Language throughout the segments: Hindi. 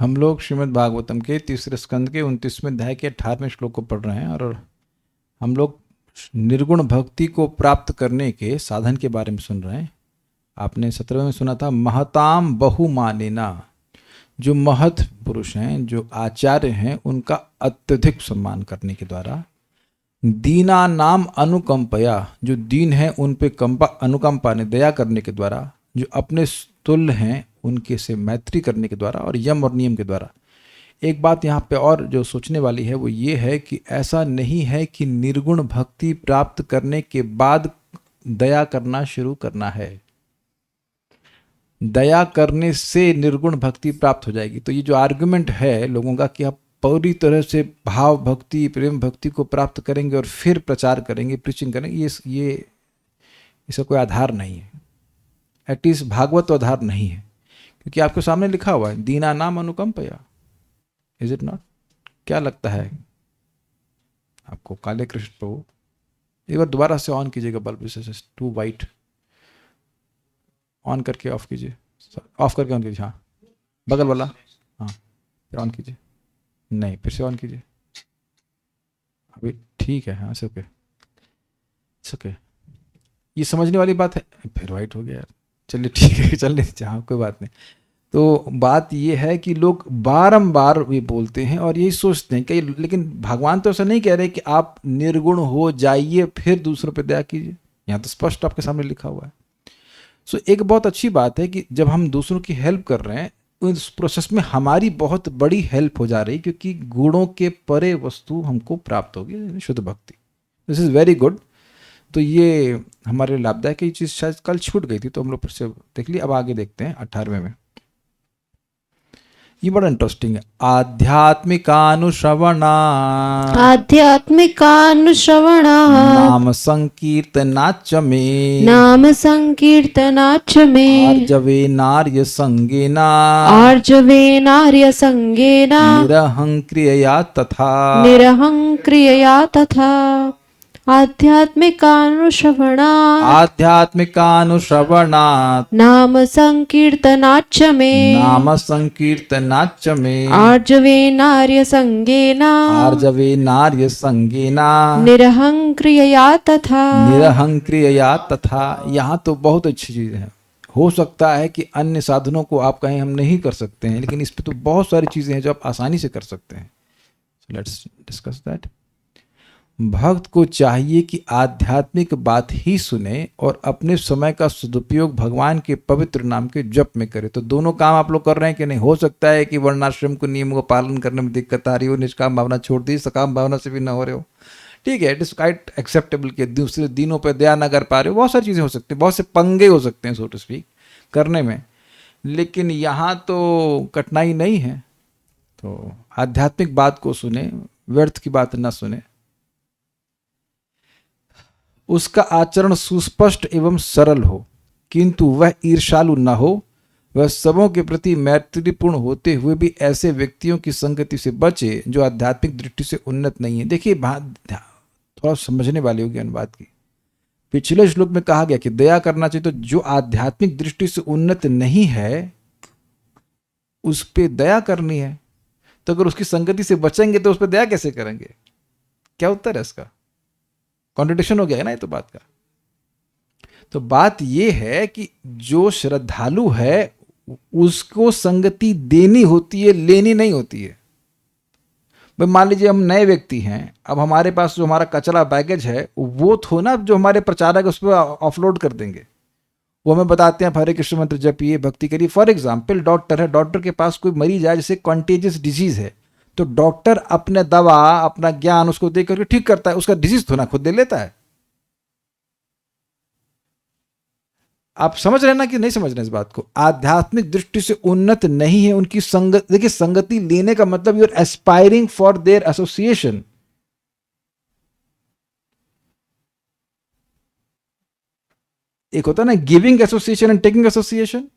हम लोग श्रीमद् भागवतम के तीसरे स्कंद के 29वें अध्याय के 18वें श्लोक को पढ़ रहे हैं और हम लोग निर्गुण भक्ति को प्राप्त करने के साधन के बारे में सुन रहे हैं। आपने 17वें में सुना था महताम बहुमानिना, जो महत पुरुष हैं, जो आचार्य हैं, उनका अत्यधिक सम्मान करने के द्वारा, दीना नाम अनुकंपया, जो दीन है उन पे अनुकंपा ने दया करने के द्वारा, जो अपने तुल्य हैं उनके से मैत्री करने के द्वारा, और यम और नियम के द्वारा। एक बात यहाँ पे और जो सोचने वाली है वो ये है कि ऐसा नहीं है कि निर्गुण भक्ति प्राप्त करने के बाद दया करना शुरू करना है। दया करने से निर्गुण भक्ति प्राप्त हो जाएगी। तो ये जो आर्गुमेंट है लोगों का कि आप पूरी तरह से भाव भक्ति प्रेम भक्ति को प्राप्त करेंगे और फिर प्रचार करेंगे, प्रीचिंग करेंगे, ये इसका कोई आधार नहीं है। एटलीस्ट भागवत आधार नहीं है, क्योंकि आपके सामने लिखा हुआ है दीना नाम अनुकंपया। Is it not? क्या लगता है आपको? काले कृष्ण प्रभु, एक बार दोबारा से ऑन कीजिएगा बल्ब, से टू वाइट, ऑन करके ऑफ कीजिए, ऑफ करके ऑन कीजिए। हाँ, बगल वाला, हाँ फिर ऑन कीजिए, नहीं फिर से ऑन कीजिए, अभी ठीक है। हाँ ओके, ओके, ये समझने वाली बात है। फिर वाइट हो गया यार, चलिए ठीक है, चलने दीजिए, हाँ कोई बात नहीं। तो बात ये है कि लोग बारंबार ये बोलते हैं और यही सोचते हैं कि, लेकिन भगवान तो ऐसा नहीं कह रहे कि आप निर्गुण हो जाइए फिर दूसरों पर दया कीजिए। यहाँ तो स्पष्ट आपके सामने लिखा हुआ है। सो एक बहुत अच्छी बात है कि जब हम दूसरों की हेल्प कर रहे हैं, उस प्रोसेस में हमारी बहुत बड़ी हेल्प हो जा रही, क्योंकि गुणों के परे वस्तु हमको प्राप्त होगी, शुद्ध भक्ति। This is very good. तो ये हमारे लाभदायक, ये चीज़ शायद कल छूट गई थी तो हम लोग फिर से देख ली। अब आगे देखते हैं 18वें में। ये बड़ा इंटरेस्टिंग है। आध्यात्मिकानुश्रवणा नाम संकीर्तनाच में आर्जवे नार्य संगेना निरहंक्रियया तथा आध्यात्मिकानुश्रवणात् नाम संकीर्तनाच्च मे आर्जवे नार्य संगेना निरहंक्रियया तथा। यहाँ तो बहुत अच्छी चीज़ है। हो सकता है कि अन्य साधनों को आप कहें हम नहीं कर सकते हैं, लेकिन इस पे तो बहुत सारी चीज़ें हैं जो आप आसानी से कर सकते हैं। Let's discuss that. भक्त को चाहिए कि आध्यात्मिक बात ही सुने और अपने समय का सदुपयोग भगवान के पवित्र नाम के जप में करे। तो दोनों काम आप लोग कर रहे हैं कि नहीं? हो सकता है कि वर्णाश्रम को नियमों को पालन करने में दिक्कत आ रही हो, निष्काम भावना छोड़ दी, सकाम भावना से भी ना हो रहे हो, ठीक है, इट इज क्वाइट एक्सेप्टेबल। के दूसरे दिनों पर दया ना कर पा रहे हो, बहुत सारी चीज़ें हो सकती हैं, बहुत से पंगे हो सकते हैं सो टू स्पीक करने में, लेकिन यहाँ तो कठिनाई नहीं है। तो आध्यात्मिक बात को सुने, व्यर्थ की बात ना सुने। उसका आचरण सुस्पष्ट एवं सरल हो, किंतु वह ईर्ष्यालु न हो। वह सबों के प्रति मैत्रीपूर्ण होते हुए भी ऐसे व्यक्तियों की संगति से बचे जो आध्यात्मिक दृष्टि से उन्नत नहीं है। देखिए, थोड़ा समझने वाली होगी अनुवाद की। पिछले श्लोक में कहा गया कि दया करना चाहिए, तो जो आध्यात्मिक दृष्टि से उन्नत नहीं है उस पर दया करनी है। तो अगर उसकी संगति से बचेंगे तो उस पर दया कैसे करेंगे? क्या उत्तर है इसका? कॉन्ट्रडिक्शन हो गया ना ये तो बात का। तो बात ये है कि जो श्रद्धालु है उसको संगति देनी होती है, लेनी नहीं होती है। भाई मान लीजिए हम नए व्यक्ति हैं, अब हमारे पास जो हमारा कचरा बैगेज है वो थो ना जो हमारे प्रचारक उस पर ऑफलोड कर देंगे। वो हमें बताते हैं हरे कृष्ण मंत्र जपिए, भक्ति करिए। फॉर एग्जाम्पल डॉक्टर है, डॉक्टर के पास कोई मरीज है जिसे कॉन्टेजियस डिजीज है, तो डॉक्टर अपने दवा अपना ज्ञान उसको दे करके ठीक करता है, उसका डिजीज तो ना खुद दे लेता है। आप समझ रहे हैं ना कि नहीं समझ रहे इस बात को? आध्यात्मिक दृष्टि से उन्नत नहीं है उनकी संगत। देखिए, संगति लेने का मतलब you are aspiring for their association. एक होता है ना giving association and taking association.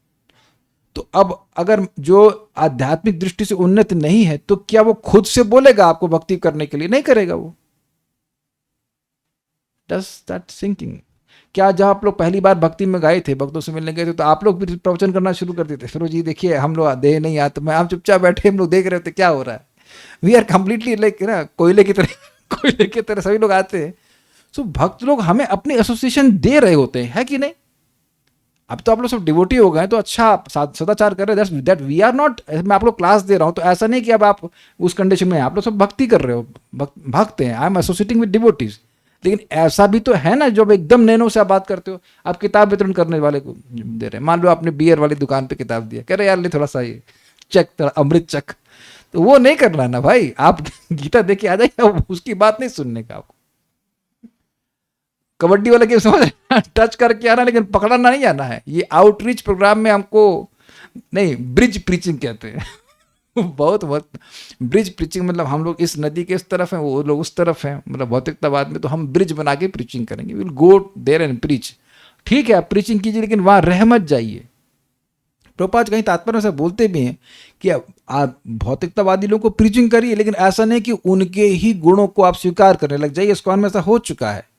तो अब अगर जो आध्यात्मिक दृष्टि से उन्नत नहीं है तो क्या वो खुद से बोलेगा आपको भक्ति करने के लिए? नहीं करेगा वो। डस दैट सिंकिंग? क्या जब आप लोग पहली बार भक्ति में गए थे, भक्तों से मिलने गए थे, तो आप लोग भी प्रवचन करना शुरू कर देते, फिर जी देखिए हम लोग देह नहीं आते, मैं आप चुपचाप बैठे, हम लोग देख रहे होते क्या हो रहा है। वी आर कंप्लीटली लाइक ना कोयले की तरह कोयले की तरह सभी लोग आते हैं। सो भक्त लोग हमें अपनी एसोसिएशन दे रहे होते हैं, है कि नहीं? अब तो आप लोग सब डिवोटी हो गए तो अच्छा सदाचार कर रहे हैं, दैट वी आर नॉट। मैं आप लोग क्लास दे रहा हूँ तो ऐसा नहीं कि अब आप उस कंडीशन में हैं, आप लोग सब भक्ति कर रहे हो, भक्त हैं, I am associating with devotees. लेकिन ऐसा भी तो है ना, जब एकदम नैनो से आप बात करते हो, आप किताब वितरण करने वाले को दे रहे हैं, मान लो आपने बियर वाली दुकान पे किताब दिया, कह रहे यार ले थोड़ा सा ये चक, थोड़ा अमृत चक, तो वो नहीं करना ना भाई, आप गीता देके आ जाइए, उसकी बात नहीं सुनने का। आपको कबड्डी वाला गेम समझ टच करके आना, लेकिन पकड़ना नहीं आना है। ये आउटरीच प्रोग्राम में हमको नहीं, ब्रिज प्रीचिंग कहते हैं बहुत बहुत ब्रिज प्रीचिंग, मतलब हम लोग इस नदी के इस तरफ हैं, वो लोग उस तरफ हैं, मतलब भौतिकतावाद में तो हम ब्रिज बना के प्रीचिंग करेंगे, will go there and preach. ठीक है आप प्रीचिंग कीजिए, लेकिन वहां रह मत जाइए। प्रभुपाद कहीं तात्पर्य से बोलते भी हैं कि आप भौतिकतावादी लोगों को प्रीचिंग करिए, लेकिन ऐसा नहीं कि उनके ही गुणों को आप स्वीकार करने लग जाइए। इस्कॉन में ऐसा हो चुका है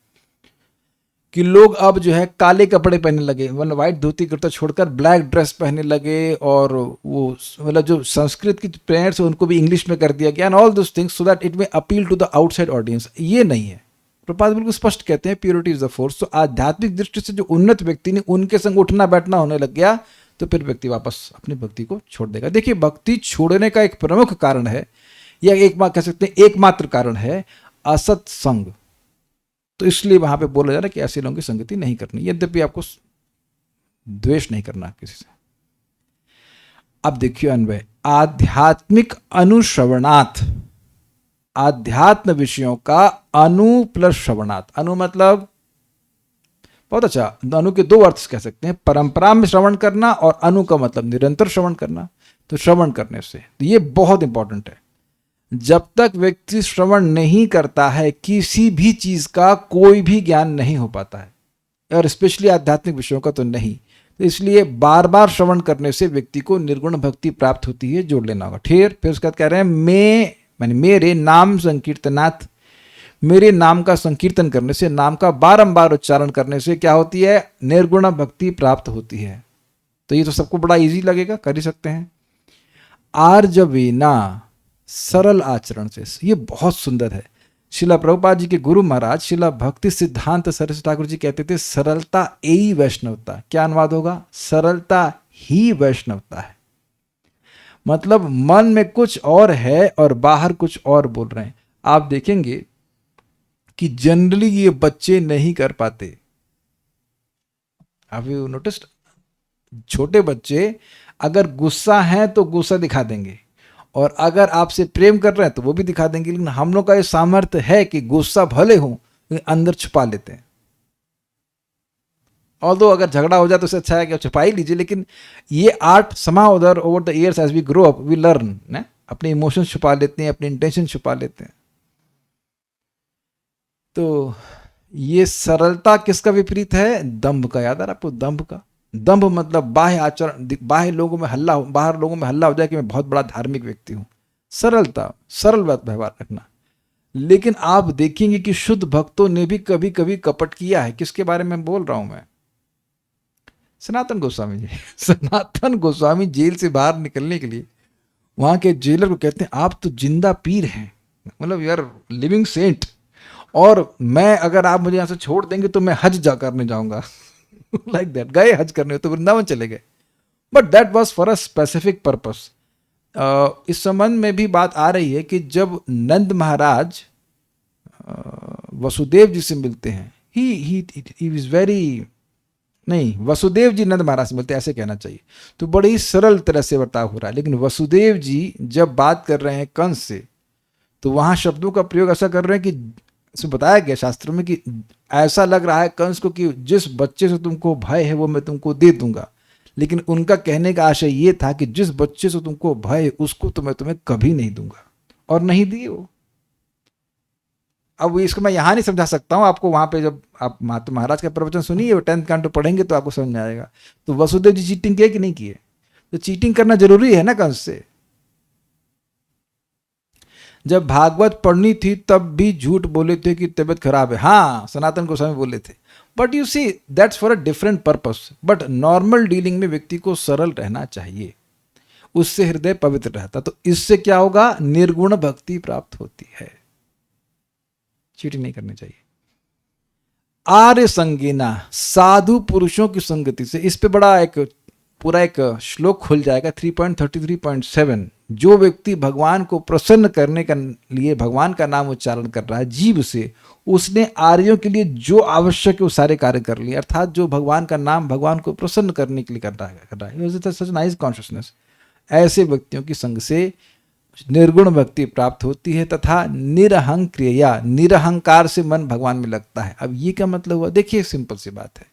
कि लोग अब जो है काले कपड़े पहनने लगे, मतलब व्हाइट धोती कुर्ता छोड़कर ब्लैक ड्रेस पहनने लगे, और वो मतलब जो संस्कृत की प्रेयर्स है उनको भी इंग्लिश में कर दिया गया, and all those things so that it may appeal to the outside audience. ये नहीं है। प्रभुपाद बिल्कुल स्पष्ट कहते हैं प्योरिटी इज द फोर्स। तो आध्यात्मिक दृष्टि से जो उन्नत व्यक्ति ने उनके संग उठना बैठना होने लग गया, तो फिर व्यक्ति वापस अपनी भक्ति को छोड़ देगा। देखिए भक्ति छोड़ने का एक प्रमुख कारण है, या एक कह सकते हैं एकमात्र कारण है, असत संग। तो इसलिए वहां पे बोला जा रहा है कि ऐसे लोगों की संगति नहीं करनी, यद्यपि आपको द्वेष नहीं करना किसी से। अब देखिए अन्वय, आध्यात्मिक अनुश्रवणात्, आध्यात्म विषयों का अनु प्लस श्रवणात्। अनु मतलब बहुत अच्छा, अनु के दो अर्थ कह सकते हैं, परंपरा में श्रवण करना, और अनु का मतलब निरंतर श्रवण करना। तो श्रवण करने से तो ये बहुत इंपॉर्टेंट है। जब तक व्यक्ति श्रवण नहीं करता है, किसी भी चीज का कोई भी ज्ञान नहीं हो पाता है, और स्पेशली आध्यात्मिक विषयों का तो नहीं। तो इसलिए बार बार श्रवण करने से व्यक्ति को निर्गुण भक्ति प्राप्त होती है, जोड़ लेना होगा। फिर उसके बाद कह रहे हैं मैं माने मेरे नाम संकीर्तनात्, मेरे नाम का संकीर्तन करने से, नाम का बारंबार उच्चारण करने से क्या होती है? निर्गुण भक्ति प्राप्त होती है। तो ये तो सबको बड़ा इजी लगेगा, कर ही सकते हैं। आर्जवेना, सरल आचरण से, ये बहुत सुंदर है। शिला प्रभुपाद जी के गुरु महाराज शिला भक्ति सिद्धांत सरस्वती ठाकुर जी कहते थे सरलता यही वैष्णवता। क्या अनुवाद होगा? सरलता ही वैष्णवता है। मतलब मन में कुछ और है और बाहर कुछ और बोल रहे हैं। आप देखेंगे कि जनरली ये बच्चे नहीं कर पाते। आप यू नोटिस्ड, छोटे बच्चे अगर गुस्सा है तो गुस्सा दिखा देंगे, और अगर आपसे प्रेम कर रहे हैं तो वो भी दिखा देंगे। लेकिन हम लोग का ये सामर्थ्य है कि गुस्सा भले हो लेकिन अंदर छुपा लेते हैं। और दो अगर झगड़ा हो जाए तो उससे अच्छा है कि छुपा ही लीजिए। लेकिन ये आर्ट समाउ उधर over the years as we grow up we learn ना, अपने इमोशंस छुपा लेते हैं, अपने इंटेंशन छुपा लेते हैं। तो ये सरलता किसका विपरीत है? दंभ का। याद आ रहा आपको दंभ का? दंभ मतलब बाह्य आचरण, बाह्य लोगों में हल्ला, बाहर लोगों में हल्ला हो जाए कि मैं बहुत बड़ा धार्मिक व्यक्ति हूं। सरलता, सरल व्यवहार रखना। लेकिन आप देखेंगे कि शुद्ध भक्तों ने भी कभी कभी कपट किया है। किसके बारे में बोल रहा हूं मैं? सनातन गोस्वामी जी। सनातन गोस्वामी जेल से बाहर निकलने के लिए वहां के जेलर को कहते हैं आप तो जिंदा पीर हैं, मतलब यू आर लिविंग सेंट, और मैं अगर आप मुझे यहां से छोड़ देंगे तो मैं हज जा करने जाऊंगा। Like that. गए हज करने तो वृंदावन चले गए, but that was for a specific purpose. इस संबंध में भी बात आ रही है कि जब नंद महाराज वसुदेव जी से मिलते हैं, ही इज वेरी, नहीं वसुदेव जी नंद महाराज से मिलते हैं ऐसे कहना चाहिए, तो बड़े ही सरल तरह से बर्ताव हो रहा है। लेकिन वसुदेव जी जब बात कर रहे हैं कंस से, तो वहां शब्दों का प्रयोग ऐसा कर रहे हैं कि इसमें बताया गया शास्त्रों में कि ऐसा लग रहा है कंस को कि जिस बच्चे से तुमको भय है वो मैं तुमको दे दूंगा। लेकिन उनका कहने का आशय ये था कि जिस बच्चे से तुमको भय है उसको तो मैं तुम्हें कभी नहीं दूंगा, और नहीं दिए वो। अब इसको मैं यहाँ नहीं समझा सकता हूँ आपको, वहां पे जब आप महाराज का प्रवचन सुनिए, 10th कांड पढ़ेंगे तो आपको समझ में आएगा। तो वसुदेव जी चीटिंग किए कि नहीं किए? तो चीटिंग करना जरूरी है ना कंस से। जब भागवत पढ़नी थी तब भी झूठ बोले थे कि तबीयत खराब है। हाँ, सनातन गोस्वामी बोले थे, but you see that's for a different purpose. But normal dealing में व्यक्ति को सरल रहना चाहिए, उससे हृदय पवित्र रहता। तो इससे क्या होगा, निर्गुण भक्ति प्राप्त होती है। चीटिंग नहीं करनी चाहिए। आर्य संगीना, साधु पुरुषों की संगति से, इस पे बड़ा एक पूरा एक श्लोक खुल जाएगा 3.33.7। जो व्यक्ति भगवान को प्रसन्न करने का लिए भगवान का नाम उच्चारण कर रहा है जीव से, उसने आर्यों के लिए जो आवश्यक है वो सारे कार्य कर लिए। अर्थात जो भगवान का नाम भगवान को प्रसन्न करने के लिए कर रहा है, सच नाइस कॉन्शियसनेस। ऐसे व्यक्तियों की संग से निर्गुण भक्ति प्राप्त होती है तथा निरहंक्रिया, निरहंकार से मन भगवान में लगता है। अब ये क्या मतलब हुआ, देखिए सिंपल सी बात है।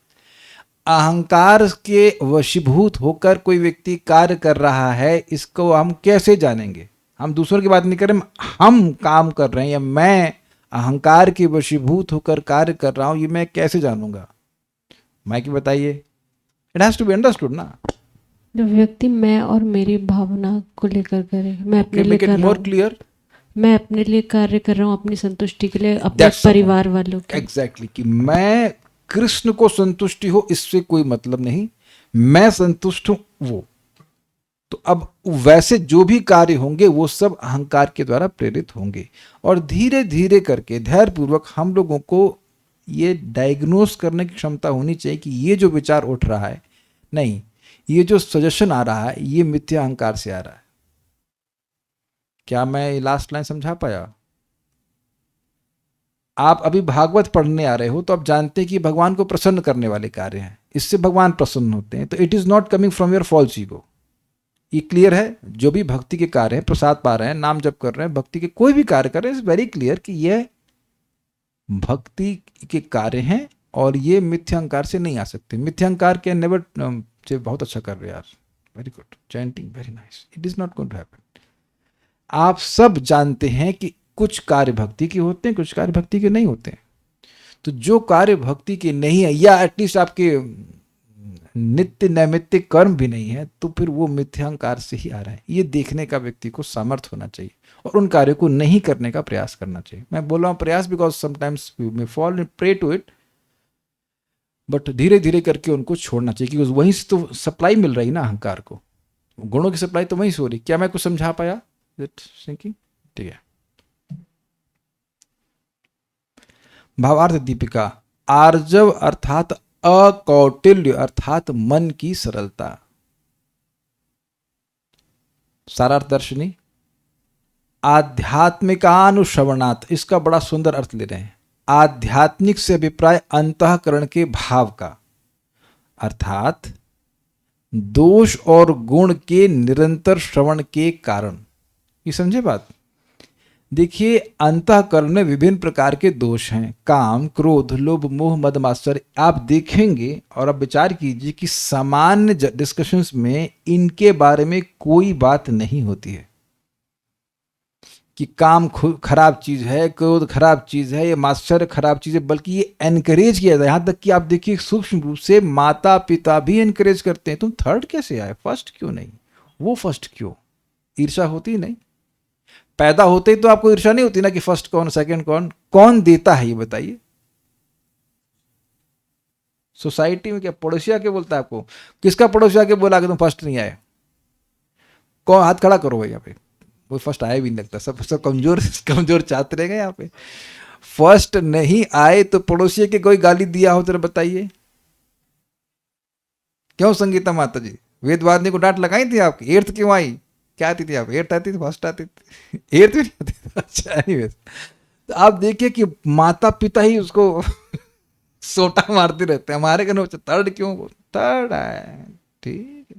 अहंकार के वशीभूत होकर कोई व्यक्ति कार्य कर रहा है, इसको हम कैसे जानेंगे? हम दूसरों की बात नहीं कर रहे, हम काम कर रहे हैं, या मैं अहंकार के वशीभूत होकर कार्य कर रहा हूं, ये मैं कैसे जानूंगा? माइक बताइए। It has to be understood ना। जो व्यक्ति मैं और मेरी भावना को लेकर करे, मैं अपने लिए कर रहा मोर हूँ, क्लियर, मैं अपने लिए कार्य कर रहा हूँ, अपनी संतुष्टि के लिए, अपने परिवार वालों के। एग्जैक्टली, कि मैं कृष्ण को संतुष्टि हो इससे कोई मतलब नहीं, मैं संतुष्ट हूं वो। तो अब वैसे जो भी कार्य होंगे वो सब अहंकार के द्वारा प्रेरित होंगे। और धीरे धीरे करके धैर्यपूर्वक हम लोगों को ये डायग्नोस करने की क्षमता होनी चाहिए कि ये जो विचार उठ रहा है, नहीं, ये जो सजेशन आ रहा है, ये मिथ्या अहंकार से आ रहा है। क्या मैं लास्ट लाइन समझा पाया? आप अभी भागवत पढ़ने आ रहे हो तो आप जानते हैं कि भगवान को प्रसन्न करने वाले कार्य हैं, इससे भगवान प्रसन्न होते हैं। तो it is not coming from your false ego. ये क्लियर है? जो भी भक्ति के कार्य हैं, प्रसाद पा रहे हैं, नाम जप कर रहे हैं, भक्ति के कोई भी कार्य कर रहे हैं, इट्स वेरी क्लियर कि यह भक्ति के कार्य हैं और ये मिथ्यांकार से नहीं आ सकते। मिथ्यांकार के नेवर से बहुत अच्छा कर रहे हैं यार, very good, chanting very nice, it is not going to happen. आप सब जानते हैं कि कुछ कार्य भक्ति के होते हैं, कुछ कार्य भक्ति के नहीं होते हैं। तो जो कार्य भक्ति के नहीं है, या एटलीस्ट आपके नित्य नैमित्तिक कर्म भी नहीं है, तो फिर वो मिथ्यांकार से ही आ रहा है। ये देखने का व्यक्ति को सामर्थ्य होना चाहिए और उन कार्यों को नहीं करने का प्रयास करना चाहिए। मैं बोल रहा हूँ प्रयास because sometimes we may fall in prey to it, but धीरे धीरे करके उनको छोड़ना चाहिए, क्योंकि वहीं से तो सप्लाई मिल रही ना अहंकार को, गुणों की सप्लाई तो वहीं से हो रही। क्या मैं कुछ समझा पाया? ठीक है। भावार्थ दीपिका, आर्जव अर्थात अकौटिल्य अर्थात मन की सरलता। सारार्थ दर्शनी, आध्यात्मिकानुश्रवणात्, इसका बड़ा सुंदर अर्थ ले रहे हैं। आध्यात्मिक से अभिप्राय अंतःकरण के भाव का, अर्थात दोष और गुण के निरंतर श्रवण के कारण। ये समझे बात? देखिए, अंतःकरण में विभिन्न प्रकार के दोष हैं, काम, क्रोध, लोभ, मोह, मद, मात्सर्य। आप देखेंगे और आप विचार कीजिए कि सामान्य डिस्कशंस में इनके बारे में कोई बात नहीं होती है कि काम खराब चीज है, क्रोध खराब चीज है, ये मात्सर्य खराब चीज है, बल्कि ये एनकरेज किया जाए। यहां तक कि आप देखिए सूक्ष्म रूप से माता पिता भी एनकरेज करते हैं, तुम थर्ड कैसे आए, फर्स्ट क्यों नहीं, वो फर्स्ट क्यों? ईर्षा होती नहीं? पैदा होते ही तो आपको ईर्षा नहीं होती ना कि फर्स्ट कौन, सेकंड कौन? कौन देता है ये बताइए? सोसाइटी में क्या पड़ोसिया के बोलता है आपको? किसका पड़ोसिया के बोला कि तुम फर्स्ट नहीं आए? कौन? हाथ खड़ा करो भाई, यहाँ पे वो फर्स्ट आया भी नहीं लगता, सब कमजोर कमजोर छात्र रहेगा यहाँ पे। फर्स्ट नहीं आए तो पड़ोसी के कोई गाली दिया हो तो बताइए क्यों? संगीता माता जी वेदवादिनी को डांट लगाई थी आपकी? एर्थ क्यों आई? क्या आती थी आप? एर्थ आती थी, फर्स्ट आती थी, एर्थ भी नहीं आती थी। अच्छा, एनीवेज, तो आप देखिए कि माता पिता ही उसको सोटा मारते रहते हैं। हमारे घर में थर्ड क्यों? थर्ड है, ठीक है,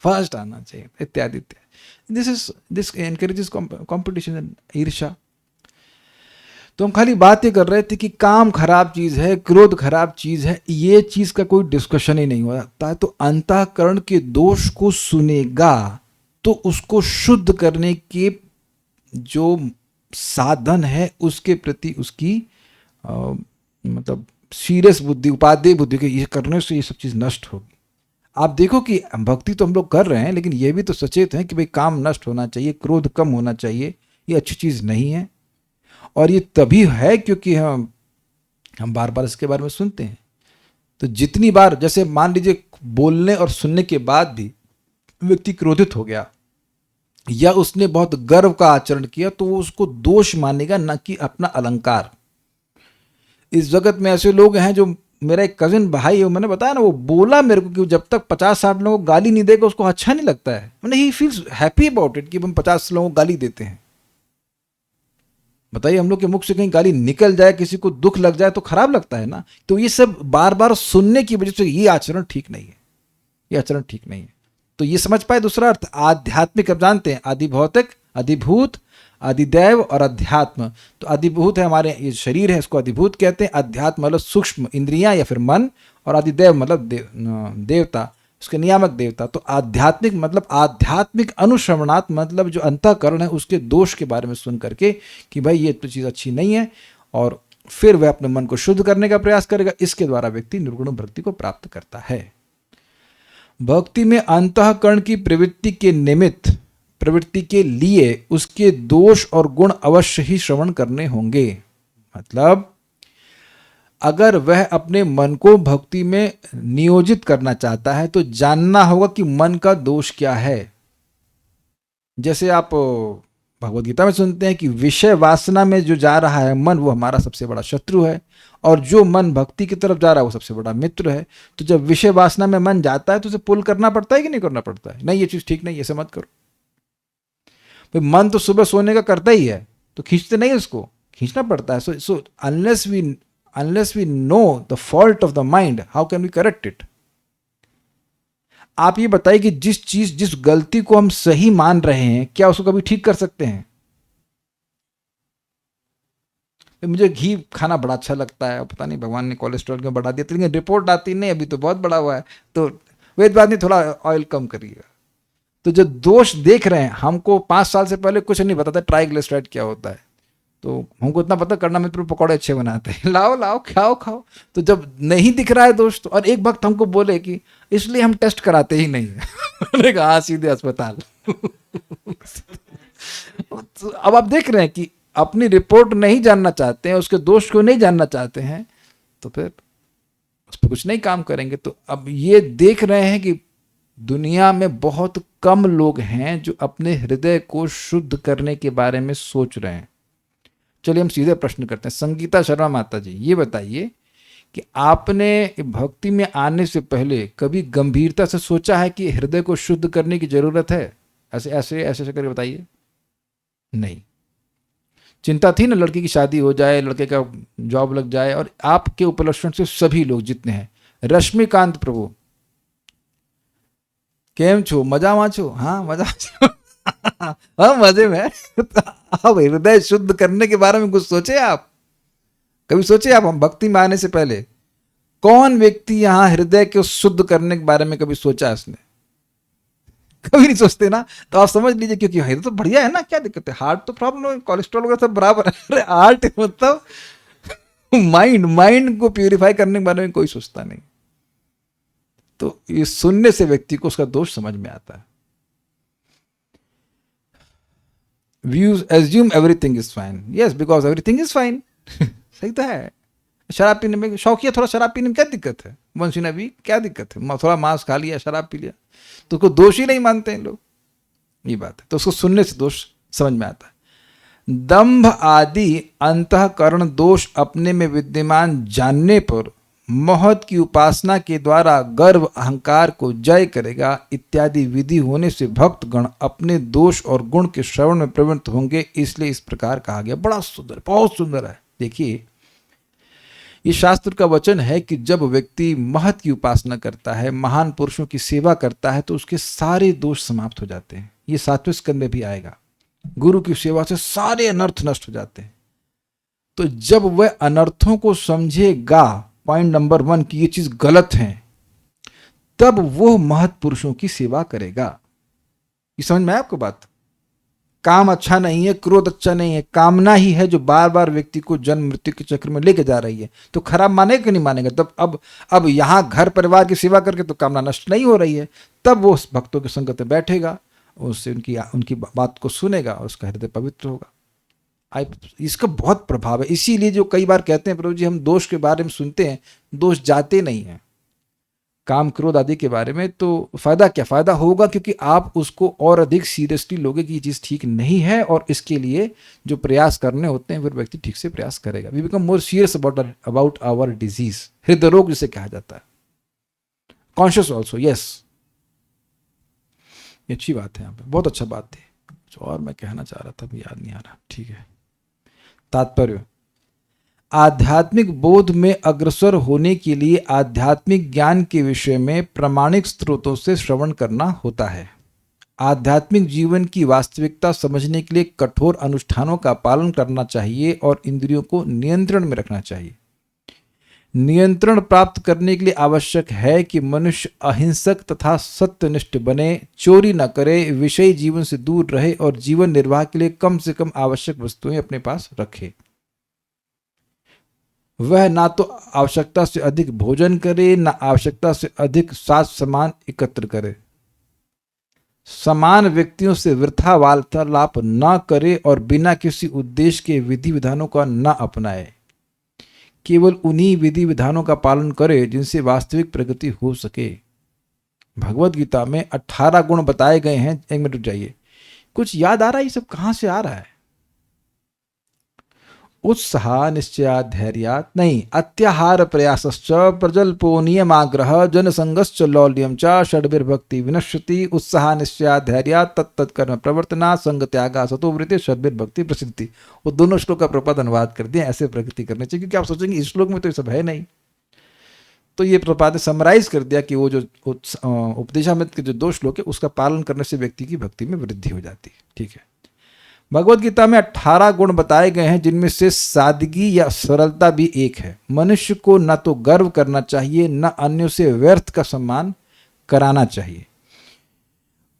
फर्स्ट आना चाहिए, इत्यादि इत्यादि। दिस एनकरेजेस कंपटीशन एंड ईर्षा। तो हम खाली बातें कर रहे थे कि काम खराब चीज है, क्रोध खराब चीज है, ये चीज का कोई डिस्कशन ही नहीं हो जाता है। तो अंतःकरण के दोष को सुनेगा तो उसको शुद्ध करने के जो साधन है उसके प्रति उसकी मतलब सीरियस बुद्धि, उपादेय बुद्धि के ये करने से ये सब चीज नष्ट होगी। आप देखो कि भक्ति तो हम लोग कर रहे हैं, लेकिन ये भी तो सचेत हैं कि भाई काम नष्ट होना चाहिए, क्रोध कम होना चाहिए, ये अच्छी चीज़ नहीं है। और ये तभी है क्योंकि हम बार बार इसके बारे में सुनते हैं। तो जितनी बार, जैसे मान लीजिए बोलने और सुनने के बाद भी व्यक्ति क्रोधित हो गया या उसने बहुत गर्व का आचरण किया, तो वो उसको दोष मानेगा, न कि अपना अलंकार। इस जगत में ऐसे लोग हैं, जो मेरा एक कजिन भाई है, मैंने बताया ना, वो बोला मेरे को कि जब तक 50-60 लोगों को गाली नहीं देगा उसको अच्छा नहीं लगता है। मैंने he feels happy about it कि हम 50 लोगों को गाली देते हैं। बताइए, हम लोग के मुख से कहीं गाली निकल जाए, किसी को दुख लग जाए तो खराब लगता है ना। तो ये सब बार बार सुनने की वजह से ये आचरण ठीक नहीं है, ये आचरण ठीक नहीं है। तो ये समझ पाए दूसरा अर्थ आध्यात्मिक। अब जानते हैं आदि भौतिक, अधिभूत, अधिदैव और अध्यात्म। तो अधिभूत है हमारे ये शरीर है, इसको अधिभूत कहते हैं। अध्यात्म मतलब सूक्ष्म इंद्रियां या फिर मन, और अधिदैव मतलब देवता, उसके नियामक देवता। तो आध्यात्मिक मतलब आध्यात्मिक अनुश्रवणात् मतलब जो अंतःकरण है उसके दोष के बारे में सुन करके कि भाई ये तो चीज़ अच्छी नहीं है, और फिर वह अपने मन को शुद्ध करने का प्रयास करेगा। इसके द्वारा व्यक्ति निर्गुण भक्ति को प्राप्त करता है। भक्ति में अंतःकरण की प्रवृत्ति के निमित्त, प्रवृत्ति के लिए उसके दोष और गुण अवश्य ही श्रवण करने होंगे। मतलब अगर वह अपने मन को भक्ति में नियोजित करना चाहता है तो जानना होगा कि मन का दोष क्या है। जैसे आप भगवद गीता में सुनते हैं कि विषय वासना में जो जा रहा है मन, वो हमारा सबसे बड़ा शत्रु है, और जो मन भक्ति की तरफ जा रहा है वो सबसे बड़ा मित्र है। तो जब विषय वासना में मन जाता है तो उसे पुल करना पड़ता है कि नहीं करना पड़ता है? नहीं, ये चीज़ ठीक नहीं, ऐसे मत करो। भाई मन तो सुबह सोने का करता ही है, तो खींचते नहीं, उसको खींचना पड़ता है। So unless we know the fault of the mind, how can we correct it? आप ये बताइए कि जिस गलती को हम सही मान रहे हैं, क्या उसको कभी ठीक कर सकते हैं? मुझे घी खाना बड़ा अच्छा लगता है, पता नहीं भगवान ने कोलेस्ट्रॉल क्यों बढ़ा दिया, लेकिन रिपोर्ट आती नहीं, अभी तो बहुत बड़ा हुआ है, तो वेद बात नहीं, थोड़ा ऑयल कम करिएगा। तो जो दोष देख रहे हैं, हमको 5 साल से पहले कुछ नहीं पता था ट्राइग्लिसराइड क्या होता है, तो हमको इतना पता करना मित्र पकौड़े अच्छे बनाते हैं, लाओ लाओ खाओ खाओ। तो जब नहीं दिख रहा है दोस्त, और एक वक्त हमको बोले कि इसलिए हम टेस्ट कराते ही नहीं है। मैंने कहा सीधे अस्पताल। तो अब आप देख रहे हैं कि अपनी रिपोर्ट नहीं जानना चाहते हैं, उसके दोष को नहीं जानना चाहते हैं, तो फिर उस पर कुछ नहीं काम करेंगे। तो अब ये देख रहे हैं कि दुनिया में बहुत कम लोग हैं जो अपने हृदय को शुद्ध करने के बारे में सोच रहे हैं। चलिए हम सीधे प्रश्न करते हैं। संगीता शर्मा माता जी, ये बताइए कि आपने भक्ति में आने से पहले कभी गंभीरता से सोचा है कि हृदय को शुद्ध करने की जरूरत है? ऐसे ऐसे ऐसे करके बताइए। नहीं, चिंता थी ना, लड़की की शादी हो जाए, लड़के का जॉब लग जाए, और आपके उपलक्षण से सभी लोग जितने हैं। रश्मिकांत प्रभु, केम छो, मजा में छो? हाँ मजा हाँ मजे में। अब हृदय शुद्ध करने के बारे में कुछ सोचे आप? कभी सोचे आप? हम भक्ति में आने से पहले कौन व्यक्ति यहाँ हृदय को शुद्ध करने के बारे में कभी सोचा है? उसने कभी नहीं सोचते ना। तो आप समझ लीजिए, क्योंकि हृदय तो बढ़िया है ना, क्या दिक्कत है? हार्ट तो प्रॉब्लम है, कोलेस्ट्रॉल वगैरह सब बराबर है। अरे हार्ट मतलब माइंड को प्यूरिफाई करने के बारे में कोई सोचता नहीं। तो ये सुनने से व्यक्ति को उसका दोष समझ में आता है। We assume everything is fine. Yes, because everything is fine. सही तो है। शराब पीने में शौकिया, थोड़ा शराब पीने में क्या दिक्कत है? वंस इन अ वीक क्या दिक्कत है? थोड़ा मांस खा लिया, शराब पी लिया, तो उसको दोष ही नहीं मानते हैं लोग। ये बात है। तो उसको सुनने से दोष समझ में आता है। दंभ आदि अंतःकरण दोष अपने में विद्यमान जानने पर महत की उपासना के द्वारा गर्व अहंकार को जय करेगा इत्यादि विधि होने से भक्तगण अपने दोष और गुण के श्रवण में प्रवृत्त होंगे, इसलिए इस प्रकार कहा गया। बड़ा सुंदर, बहुत सुंदर है। देखिए, ये शास्त्र का वचन है कि जब व्यक्ति महत की उपासना करता है, महान पुरुषों की सेवा करता है, तो उसके सारे दोष समाप्त हो जाते हैं। ये 7वें स्कंद में भी आएगा। गुरु की सेवा से सारे अनर्थ नष्ट हो जाते हैं। तो जब वह अनर्थों को समझेगा, पॉइंट नंबर 1 कि ये चीज गलत है, तब वो महत पुरुषों की सेवा करेगा। ये समझ में आया आपको बात? काम अच्छा नहीं है, क्रोध अच्छा नहीं है, कामना ही है जो बार बार व्यक्ति को जन्म मृत्यु के चक्र में लेके जा रही है। तो खराब मानेगा कि नहीं मानेगा? तब अब यहां घर परिवार की सेवा करके तो कामना नष्ट नहीं हो रही है, तब वो भक्तों की संगत में बैठेगा उससे उनकी उनकी बात को सुनेगा और उसका हृदय पवित्र होगा। इसका बहुत प्रभाव है। इसीलिए जो कई बार कहते हैं प्रभु जी हम दोष के बारे में सुनते हैं, दोष जाते नहीं हैं काम क्रोध आदि के बारे में, तो फायदा क्या? फायदा होगा क्योंकि आप उसको और अधिक सीरियसली लोगे कि ये चीज़ ठीक नहीं है, और इसके लिए जो प्रयास करने होते हैं फिर व्यक्ति ठीक से प्रयास करेगा। We become more serious about our disease, हृदय रोग जिसे कहा जाता है। कॉन्शियस ऑल्सो, यस, ये अच्छी बात है यहाँ पे, बहुत अच्छा बात थी। और मैं कहना चाह रहा था, अभी याद नहीं आ रहा। ठीक है, तात्पर्य, आध्यात्मिक बोध में अग्रसर होने के लिए आध्यात्मिक ज्ञान के विषय में प्रामाणिक स्रोतों से श्रवण करना होता है। आध्यात्मिक जीवन की वास्तविकता समझने के लिए कठोर अनुष्ठानों का पालन करना चाहिए और इंद्रियों को नियंत्रण में रखना चाहिए। नियंत्रण प्राप्त करने के लिए आवश्यक है कि मनुष्य अहिंसक तथा सत्यनिष्ठ बने, चोरी न करे, विषयी जीवन से दूर रहे और जीवन निर्वाह के लिए कम से कम आवश्यक वस्तुएं अपने पास रखे। वह ना तो आवश्यकता से अधिक भोजन करे, ना आवश्यकता से अधिक साज सामान एकत्र करे। समान व्यक्तियों से वृथा वार्तालाप न करे और बिना किसी उद्देश्य के विधि विधानों का न अपनाए। केवल उन्हीं विधि विधानों का पालन करे जिनसे वास्तविक प्रगति हो सके। भगवत गीता में 18 गुण बताए गए हैं। 1 मिनट रुक जाइए, कुछ याद आ रहा है? ये सब कहां से आ रहा है? उत्साह निश्चयात् धैर्यात्, नहीं, अत्याहार प्रयासश्च प्रजल्पो नियमाग्रह जनसंगश्च लौल्यं च षड्भिर्भक्ति विनश्यति। उत्साह निश्चयात् धैर्यात् तत्तत्कर्म प्रवर्तना संग त्यागा सतोवृत्ति षड्भिर्भक्ति प्रसिद्धि। वो दोनों श्लोक का प्रपद अनुवाद कर दिया, ऐसे प्रगति करनी चाहिए। क्योंकि आप सोचेंगे इस श्लोक में तो ये सब है नहीं, तो ये प्रपाद ने समराइज कर दिया कि वो जो उपदेशामृत के जो 2 श्लोक है उसका पालन करने से व्यक्ति की भक्ति में वृद्धि हो जाती है। ठीक है, भगवत गीता में 18 गुण बताए गए हैं, जिनमें से सादगी या सरलता भी एक है। मनुष्य को न तो गर्व करना चाहिए, न अन्यों से व्यर्थ का सम्मान कराना चाहिए।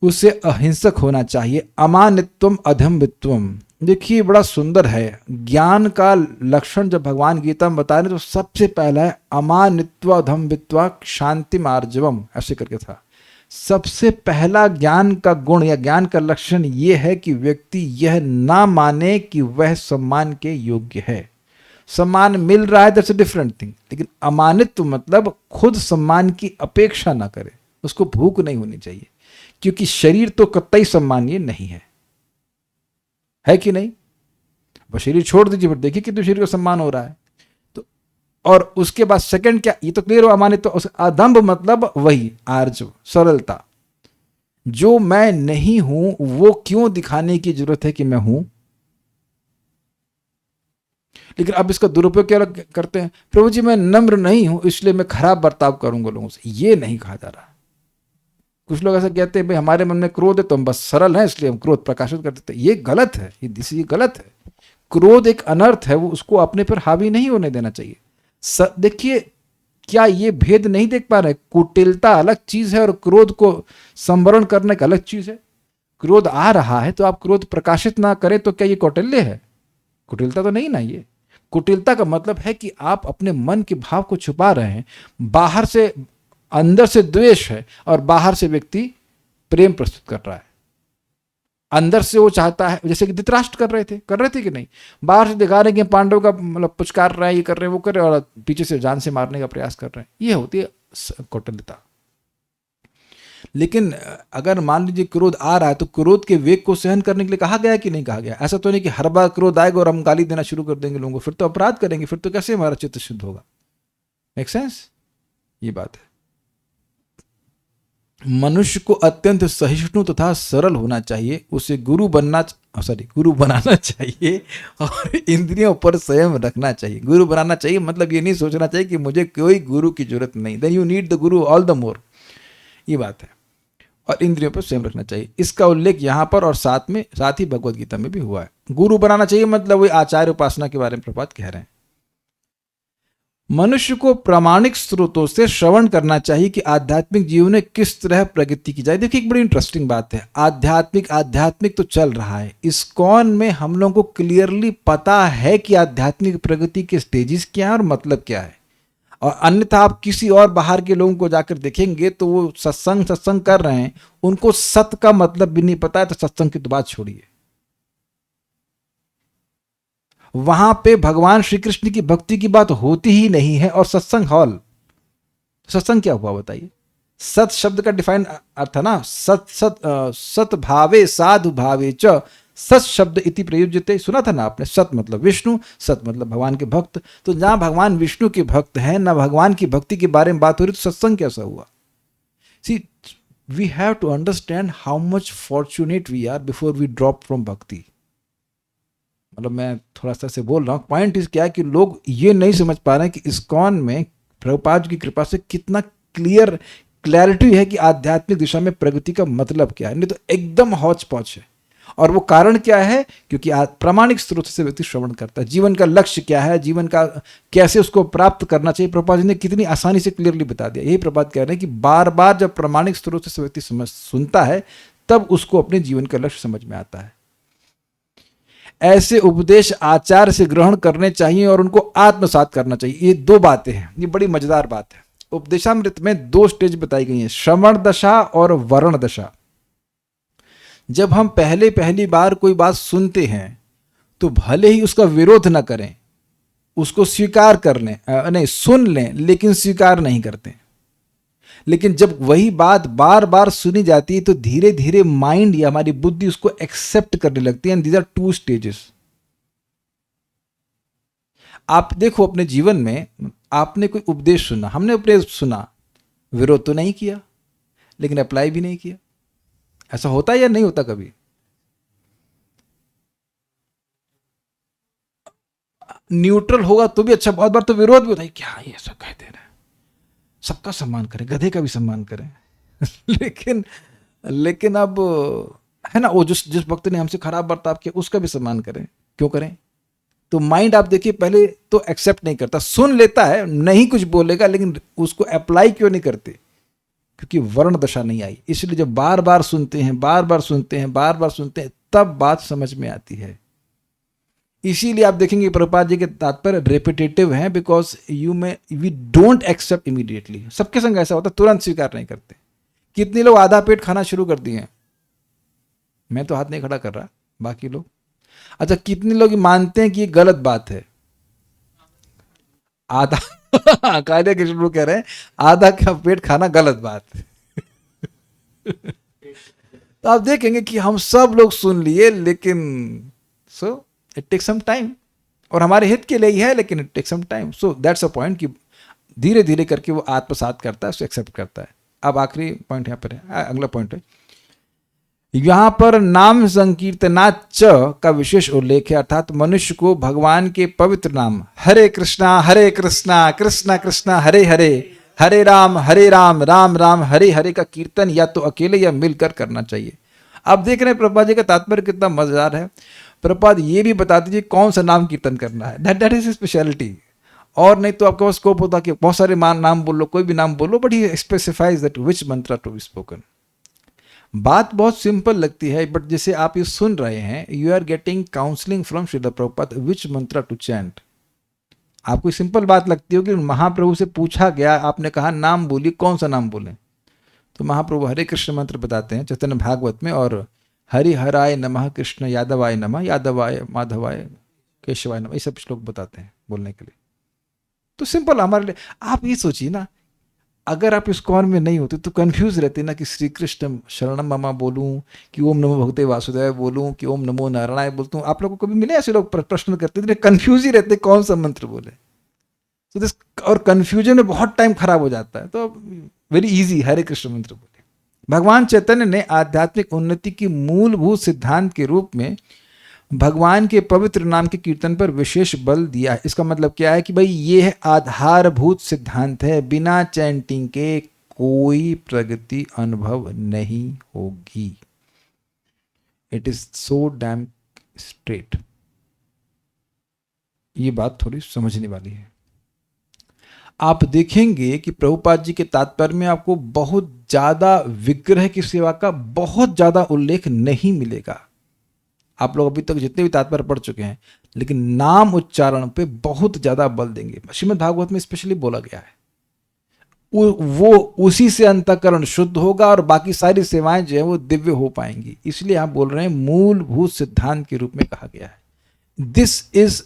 उसे अहिंसक होना चाहिए। अमानित्वम अधम्बित्वम, देखिए बड़ा सुंदर है। ज्ञान का लक्षण जब भगवान गीता में बता रहे तो सबसे पहला है अमानित्व अधम्बित्वा शांति मार्जवम, ऐसे करके था। सबसे पहला ज्ञान का गुण या ज्ञान का लक्षण यह है कि व्यक्ति यह ना माने कि वह सम्मान के योग्य है। सम्मान मिल रहा है, दैट्स अ डिफरेंट थिंग, लेकिन अमानित्व मतलब खुद सम्मान की अपेक्षा ना करे, उसको भूख नहीं होनी चाहिए, क्योंकि शरीर तो कतई सम्मानीय नहीं है कि नहीं? बस शरीर छोड़ दीजिए, फिर देखिए कितने शरीर का सम्मान हो रहा है। तो और उसके बाद सेकंड क्या, ये तो क्लियर हो, अमानित्व। तो अदम्भ मतलब वही आर्जव, सरलता। जो मैं नहीं हूं वो क्यों दिखाने की जरूरत है कि मैं हूं? लेकिन अब इसका दुरुपयोग क्या करते हैं, प्रभु जी मैं नम्र नहीं हूं इसलिए मैं खराब बर्ताव करूंगा लोगों से। ये नहीं कहा जा रहा। कुछ लोग ऐसा कहते हैं भाई हमारे मन में क्रोध है तो हम बस सरल हैं इसलिए हम क्रोध प्रकाशित कर देते हैं। ये गलत है, ये गलत है। क्रोध एक अनर्थ है, वो उसको अपने पर हावी नहीं होने देना चाहिए। देखिए क्या ये भेद नहीं देख पा रहे? कुटिलता अलग चीज है और क्रोध को संवरण करने का अलग चीज है। क्रोध आ रहा है तो आप क्रोध प्रकाशित ना करें तो क्या ये कौटिल्य है? कुटिलता तो नहीं ना। ये कुटिलता का मतलब है कि आप अपने मन के भाव को छुपा रहे हैं। बाहर से, अंदर से द्वेष है और बाहर से व्यक्ति प्रेम प्रस्तुत कर रहा है। अंदर से वो चाहता है, जैसे कि धृतराष्ट्र कर रहे थे कि नहीं? बाहर से दिखा रहे हैं कि पांडव का मतलब पुचकार रहा है, ये कर रहे हैं, वो कर रहे हैं, और पीछे से जान से मारने का प्रयास कर रहे हैं। ये होती है कौटिल्यता। लेकिन अगर मान लीजिए क्रोध आ रहा है तो क्रोध के वेग को सहन करने के लिए कहा गया कि नहीं कहा गया? ऐसा तो नहीं कि हर बार क्रोध आएगा और हम गाली देना शुरू कर देंगे लोगों को, फिर तो अपराध करेंगे, फिर तो कैसे हमारा चित्त शुद्ध होगा? Make sense? ये बात है। मनुष्य को अत्यंत सहिष्णु तथा सरल होना चाहिए। उसे गुरु बनाना चाहिए और इंद्रियों पर संयम रखना चाहिए। गुरु बनाना चाहिए मतलब ये नहीं सोचना चाहिए कि मुझे कोई गुरु की जरूरत नहीं, then you need the Guru all the more. ये बात है। और इंद्रियों पर संयम रखना चाहिए, इसका उल्लेख यहाँ पर और साथ ही भगवत गीता में भी हुआ है। गुरु बनाना चाहिए मतलब वही आचार्य उपासना के बारे में प्रभात कह रहे हैं। मनुष्य को प्रामाणिक स्रोतों से श्रवण करना चाहिए कि आध्यात्मिक जीवन में किस तरह प्रगति की जाए। देखिए एक बड़ी इंटरेस्टिंग बात है। आध्यात्मिक तो चल रहा है। इस्कॉन में हम लोगों को क्लियरली पता है कि आध्यात्मिक प्रगति के स्टेजेस क्या है और मतलब क्या है। और अन्यथा आप किसी और बाहर के लोगों को जाकर देखेंगे तो वो सत्संग कर रहे हैं, उनको सत का मतलब भी नहीं पता है, तो सत्संग की तो बात छोड़िए। वहां पे भगवान श्री कृष्ण की भक्ति की बात होती ही नहीं है, और सत्संग हॉल, सत्संग क्या हुआ बताइए? सत शब्द का डिफाइन अर्थ है ना, सत भावे साधु भावे च सत शब्द इति प्रयुज्यते, सुना था ना आपने? सत मतलब विष्णु, सत मतलब भगवान के भक्त। तो जहां भगवान विष्णु के भक्त हैं, ना भगवान की भक्ति के बारे में बात हो रही, तो सत्संग कैसा हुआ? See, we have to understand how much fortunate we are before we drop from bhakti. मतलब मैं थोड़ा सा से बोल रहा हूँ, पॉइंट इस क्या है कि लोग ये नहीं समझ पा रहे हैं कि इस्कॉन में प्रभुपाद की कृपा से कितना क्लैरिटी है कि आध्यात्मिक दिशा में प्रगति का मतलब क्या है। नहीं तो एकदम हौच पौच है। और वो कारण क्या है? क्योंकि प्रामाणिक स्रोत से व्यक्ति श्रवण करता है। जीवन का लक्ष्य क्या है, जीवन का कैसे उसको प्राप्त करना चाहिए, प्रभुपाद जी ने कितनी आसानी से क्लियरली बता दिया। यही प्रभुपाद कह रहे हैं कि बार बार जब प्रामाणिक स्रोत से व्यक्ति सुनता है, तब उसको अपने जीवन का लक्ष्य समझ में आता है। ऐसे उपदेश आचार्य से ग्रहण करने चाहिए और उनको आत्मसात करना चाहिए। ये दो बातें हैं, ये बड़ी मजेदार बात है। उपदेशामृत में दो स्टेज बताई गई हैं, श्रवण दशा और वरण दशा। जब हम पहली बार कोई बात सुनते हैं तो भले ही उसका विरोध ना करें, उसको स्वीकार कर लें, नहीं सुन लें, लेकिन स्वीकार नहीं करते। लेकिन जब वही बात बार बार सुनी जाती है तो धीरे धीरे माइंड या हमारी बुद्धि उसको एक्सेप्ट करने लगती है। And these are two stages. आप देखो अपने जीवन में, आपने कोई उपदेश सुना, हमने उपदेश सुना, विरोध तो नहीं किया, लेकिन अप्लाई भी नहीं किया। ऐसा होता है या नहीं होता कभी? न्यूट्रल होगा तो भी अच्छा, बहुत बार तो विरोध भी होता है, क्या ये सब कह दे रहे हैं, सबका सम्मान करें, गधे का भी सम्मान करें। लेकिन अब है ना, वो जिस वक्त ने हमसे खराब बर्ताव किया उसका भी सम्मान करें, क्यों करें? तो माइंड आप देखिए पहले तो एक्सेप्ट नहीं करता, सुन लेता है, नहीं कुछ बोलेगा, लेकिन उसको अप्लाई क्यों नहीं करते? क्योंकि वर्ण दशा नहीं आई। इसलिए जब बार बार सुनते हैं, बार बार सुनते हैं, बार बार सुनते हैं, तब बात समझ में आती है। इसीलिए आप देखेंगे प्रभुपाद जी के तात्पर्य रेपिटेटिव हैं, because we don't accept immediately. सबके संग ऐसा होता है, तुरंत स्वीकार नहीं करते। कितने लोग आधा पेट खाना शुरू कर दिए हैं? मैं तो हाथ नहीं खड़ा कर रहा, बाकी लोग। अच्छा, कितने लोग मानते हैं कि ये गलत बात है? आधा कार्य के शुरू कह रहे हैं आधा का पेट खाना गलत बात है। तो आप देखेंगे कि हम सब लोग सुन लिए, लेकिन so it take some time, और हमारे हित के लिए ही है, लेकिन it take some time. So that's a point कि धीरे धीरे करके वो आत्मसात करता है, उसको एक्सेप्ट करता है। अब आखिरी पॉइंट यहाँ पर है, अगला पॉइंट है, यहां पर नाम संकीर्तनाच का विशेष उल्लेख है। अर्थात मनुष्य को भगवान के पवित्र नाम हरे कृष्णा कृष्णा कृष्णा हरे हरे, हरे राम राम राम हरे हरे का कीर्तन या तो अकेले या मिलकर करना चाहिए। अब देख रहे हैं प्रभुपाद जी का तात्पर्य कितना मजेदार है। प्रभुपाद ये भी बता दीजिए कौन सा नाम कीर्तन करना है, दैट इज स्पेशलिटी। और नहीं तो आपके पास स्कोप होता कि बहुत सारे नाम बोलो, कोई भी नाम बोलो, but he specifies that which mantra to be spoken. बात बहुत सिंपल लगती है, बट जैसे आप ये सुन रहे हैं, you are getting counselling from Shrila Prabhupada which mantra to chant. आपको सिंपल बात लगती होगी, महाप्रभु से पूछा गया, आपने कहा नाम बोलिए, कौन सा नाम बोलें? तो महाप्रभु हरे कृष्ण मंत्र बताते हैं चैतन्य भागवत में, और हरि हराय नमः, कृष्ण यादवाय नमः, यादवाय माधवाय केशवाय नमः, ये सब श्लोक बताते हैं बोलने के लिए। तो सिंपल हमारे लिए। आप ये सोचिए ना, अगर आप इस्कॉन में नहीं होते तो कंफ्यूज रहते ना कि श्री कृष्ण शरणम ममा बोलूं कि ओम नमो भगवते वासुदेवाय बोलूं कि ओम नमो नारायणाय बोलूं। आप लोगों को कभी मिले ऐसे लोग प्रश्न करते थे, कंफ्यूज ही रहते कौन सा मंत्र बोले। तो दिस, और कंफ्यूजन में बहुत टाइम खराब हो जाता है। तो वेरी इजी हरे कृष्ण मंत्र बोले। भगवान चैतन्य ने आध्यात्मिक उन्नति की मूलभूत सिद्धांत के रूप में भगवान के पवित्र नाम के कीर्तन पर विशेष बल दिया है। इसका मतलब क्या है कि भाई ये है आधारभूत सिद्धांत है, बिना चैंटिंग के कोई प्रगति अनुभव नहीं होगी। It is so damn straight. ये बात थोड़ी समझने वाली है। आप देखेंगे कि प्रभुपाद जी के तात्पर्य में आपको बहुत ज्यादा विग्रह की सेवा का बहुत ज्यादा उल्लेख नहीं मिलेगा। आप लोग अभी तक जितने भी तात्पर्य पढ़ चुके हैं, लेकिन नाम उच्चारण पे बहुत ज्यादा बल देंगे। श्रीमद् भागवत में स्पेशली बोला गया है वो उसी से अंतःकरण शुद्ध होगा और बाकी सारी सेवाएं जो है वो दिव्य हो पाएंगी। इसलिए आप बोल रहे हैं मूलभूत सिद्धांत के रूप में कहा गया है। This is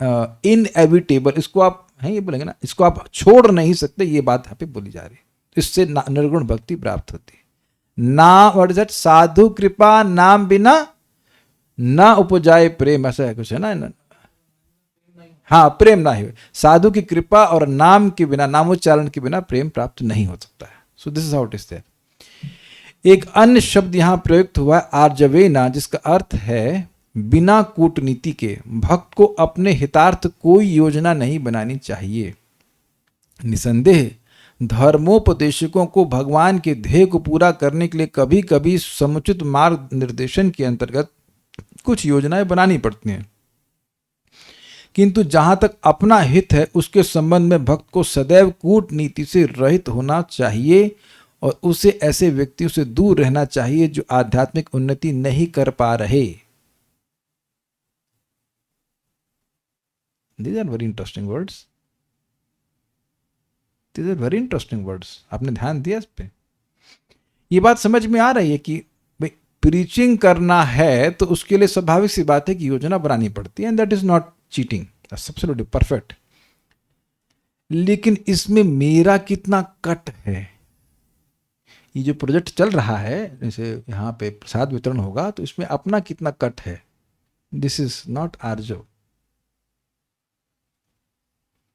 inevitable. इसको आप हैं ये बोलेंगे ना, इसको आप छोड़ नहीं सकते, ये बात यहाँ पे बोली जा रही है। इससे निर्गुण भक्ति प्राप्त होती है। ना व्हाट इज दैट, साधु कृपा नाम बिना ना उपजाए प्रेम, ऐसा है कुछ है ना। हाँ, प्रेम ना हो, साधु की कृपा और नाम के बिना, नामोच्चारण के बिना प्रेम प्राप्त नहीं हो सकता है। So this is how it is there. एक अन्य शब्द यहां प्रयुक्त हुआ है आर्जवेना, जिसका अर्थ है बिना कूटनीति के भक्त को अपने हितार्थ कोई योजना नहीं बनानी चाहिए। निसंदेह धर्मोपदेशकों को भगवान के ध्येय को पूरा करने के लिए कभी कभी समुचित मार्ग निर्देशन के अंतर्गत कुछ योजनाएं बनानी पड़ती हैं, किंतु जहां तक अपना हित है उसके संबंध में भक्त को सदैव कूटनीति से रहित होना चाहिए और उसे ऐसे व्यक्तियों से दूर रहना चाहिए जो आध्यात्मिक उन्नति नहीं कर पा रहे। These are very interesting words. These are very interesting words. आपने ध्यान दिया इस पे? ये बात समझ में आ रही है कि भाई प्रीचिंग करना है तो उसके लिए स्वाभाविक सी बात है कि योजना बनानी पड़ती है, and that is not cheating, that's absolutely perfect. लेकिन इसमें मेरा कितना कट है? ये जो प्रोजेक्ट चल रहा है, जैसे यहाँ पे प्रसाद वितरण होगा, तो इसमें अपना कितना कट है? This is not arjava.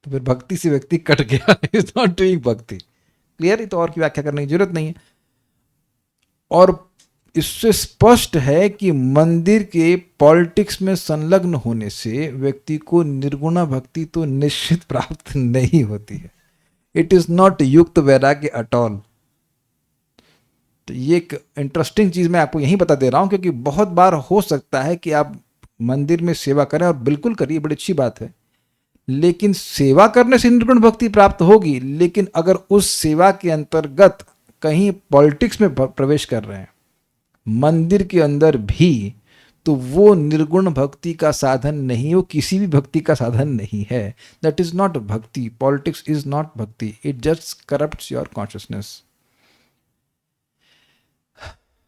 तो फिर भक्ति से व्यक्ति कट गया, is not doing bhakti. Clear? तो और की व्याख्या करने की जरूरत नहीं है। और इससे स्पष्ट है कि मंदिर के पॉलिटिक्स में संलग्न होने से व्यक्ति को निर्गुण भक्ति तो निश्चित प्राप्त नहीं होती है। इट इज नॉट युक्त वैराग्य एट ऑल। तो ये एक इंटरेस्टिंग चीज मैं आपको यहीं बता दे रहा हूं, क्योंकि बहुत बार हो सकता है कि आप मंदिर में सेवा करें, और बिल्कुल करिए, बड़ी अच्छी बात है, लेकिन सेवा करने से निर्गुण भक्ति प्राप्त होगी। लेकिन अगर उस सेवा के अंतर्गत कहीं पॉलिटिक्स में प्रवेश कर रहे हैं मंदिर के अंदर भी, तो वो निर्गुण भक्ति का साधन नहीं, वो किसी भी भक्ति का साधन नहीं है। दैट इज नॉट भक्ति। पॉलिटिक्स इज नॉट भक्ति, it just corrupts your consciousness.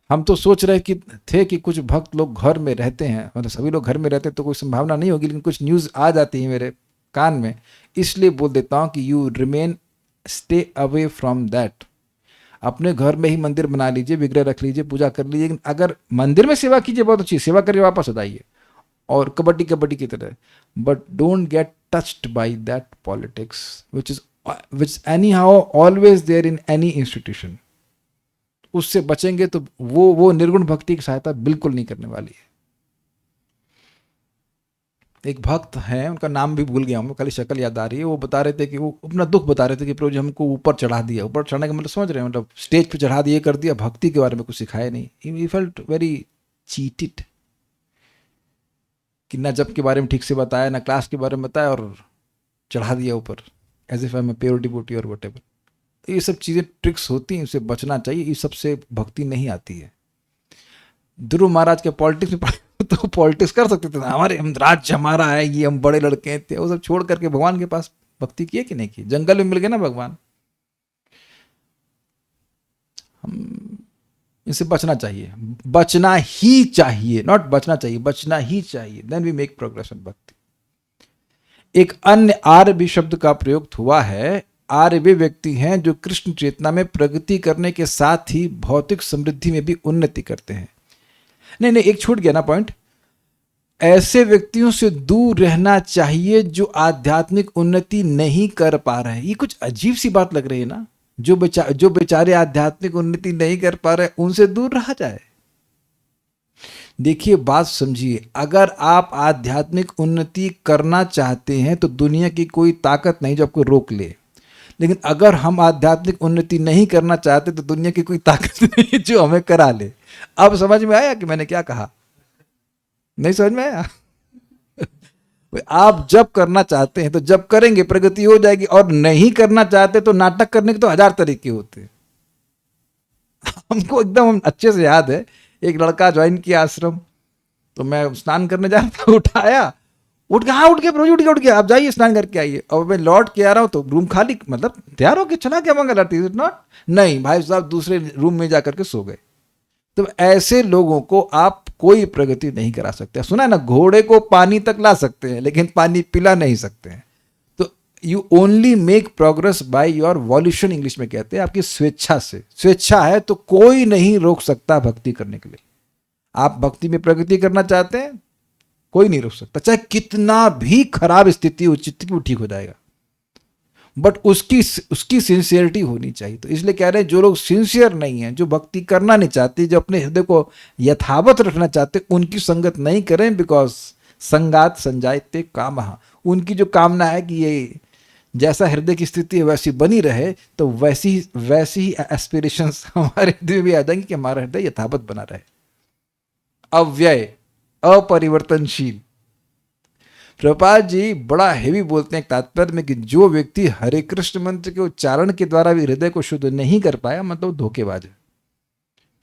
हम तो सोच रहे थे कि कुछ भक्त लोग घर में रहते हैं, मतलब सभी लोग घर में रहते हैं तो कोई संभावना नहीं होगी, लेकिन कुछ न्यूज़ आ जाती है मेरे कान में, इसलिए बोल देता हूं कि you remain, stay away from that. अपने घर में ही मंदिर बना लीजिए, विग्रह रख लीजिए, पूजा कर लीजिए, लेकिन अगर मंदिर में सेवा कीजिए, बहुत अच्छी सेवा करिए, वापस हो जाइए और कबड्डी कबड्डी की तरह, but don't get touched by that politics which anyhow always there in any institution. उससे बचेंगे तो वो निर्गुण भक्ति की सहायता बिल्कुल नहीं करने वाली है। एक भक्त हैं, उनका नाम भी भूल गया हूँ, खाली शक्ल याद आ रही है। वो बता रहे थे कि वो अपना दुख बता रहे थे कि प्रभु जी हमको ऊपर चढ़ा दिया। ऊपर चढ़ाने का मतलब समझ रहे हैं, मतलब स्टेज पे चढ़ा दिए, कर दिया, भक्ति के बारे में कुछ सिखाया नहीं। ही फेल्ट वेरी चीटेड कि ना जप के बारे में ठीक से बताया, ना क्लास के बारे में बताया, और चढ़ा दिया ऊपर, as if I am pure devotee और वट एवर। ये सब चीज़ें ट्रिक्स होती हैं, इससे बचना चाहिए। ये सबसे भक्ति नहीं आती है। ध्रुव महाराज के पॉलिटिक्स में तो पॉलिटिक्स कर सकते थे ना, हमारे हम राज्य हमारा है, ये हम बड़े लड़के थे, वो सब छोड़ करके भगवान के पास भक्ति किए कि नहीं की? जंगल में मिल गए ना भगवान। हम इनसे बचना चाहिए, बचना ही चाहिए, नॉट बचना चाहिए, बचना ही चाहिए। Then we make progress in bhakti. एक अन्य आर्य भी शब्द का प्रयोग हुआ है। आर्य वे व्यक्ति हैं जो कृष्ण चेतना में प्रगति करने के साथ ही भौतिक समृद्धि में भी उन्नति करते हैं। नहीं, एक छूट गया ना पॉइंट। ऐसे व्यक्तियों से दूर रहना चाहिए जो आध्यात्मिक उन्नति नहीं कर पा रहे हैं। ये कुछ अजीब सी बात लग रही है ना। जो बेचारे आध्यात्मिक उन्नति नहीं कर पा रहे, उनसे दूर रहा जाए। देखिए, बात समझिए, अगर आप आध्यात्मिक उन्नति करना चाहते हैं तो दुनिया की कोई ताकत नहीं जो आपको रोक ले। लेकिन अगर हम आध्यात्मिक उन्नति नहीं करना चाहते तो दुनिया की कोई ताकत नहीं जो हमें करा ले। अब समझ में आया कि मैंने क्या कहा? नहीं समझ में आया? आप जब करना चाहते हैं तो जब करेंगे, प्रगति हो जाएगी, और नहीं करना चाहते तो नाटक करने के तो 1000 तरीके होते हैं। हमको एकदम अच्छे से याद है, एक लड़का ज्वाइन किया आश्रम, तो मैं स्नान करने जा रहा था, उठाया, उठ गया, हाँ उठ गया प्रभु, उठ गया, आप जाइए स्नान करके आइए। और मैं लौट के आ रहा हूँ तो रूम खाली, मतलब तैयार होके चला गया मंगल आरती, इज इट नॉट? नहीं भाई साहब, दूसरे रूम में जाकर के सो गए। तो ऐसे लोगों को आप कोई प्रगति नहीं करा सकते। सुना है ना, घोड़े को पानी तक ला सकते हैं लेकिन पानी पिला नहीं सकते हैं। तो you only make progress by your violation, English में कहते हैं, आपकी स्वेच्छा से। स्वेच्छा है तो कोई नहीं रोक सकता भक्ति करने के लिए। आप भक्ति में प्रगति करना चाहते हैं, कोई नहीं रोक सकता, चाहे कितना भी खराब स्थिति हो, चित्त की, वो ठीक हो जाएगा। बट उसकी सिंसियरिटी होनी चाहिए। तो इसलिए कह रहे हैं, जो लोग सिंसियर नहीं है, जो भक्ति करना नहीं चाहते, जो अपने हृदय को यथावत रखना चाहते, उनकी संगत नहीं करें। बिकॉज संगात संजायते कामः, उनकी जो कामना है कि ये जैसा हृदय की स्थिति है वैसी बनी रहे, तो वैसी ही एस्पिरेशंस हमारे हृदय में भी आ जाएंगी कि हमारा हृदय यथावत बना रहे, अव्यय, अपरिवर्तनशील। प्रभुपाद जी बड़ा हेवी बोलते हैं एक तात्पर्य में कि जो व्यक्ति हरे कृष्ण मंत्र के उच्चारण के द्वारा भी हृदय को शुद्ध नहीं कर पाया, मतलब धोखेबाज है।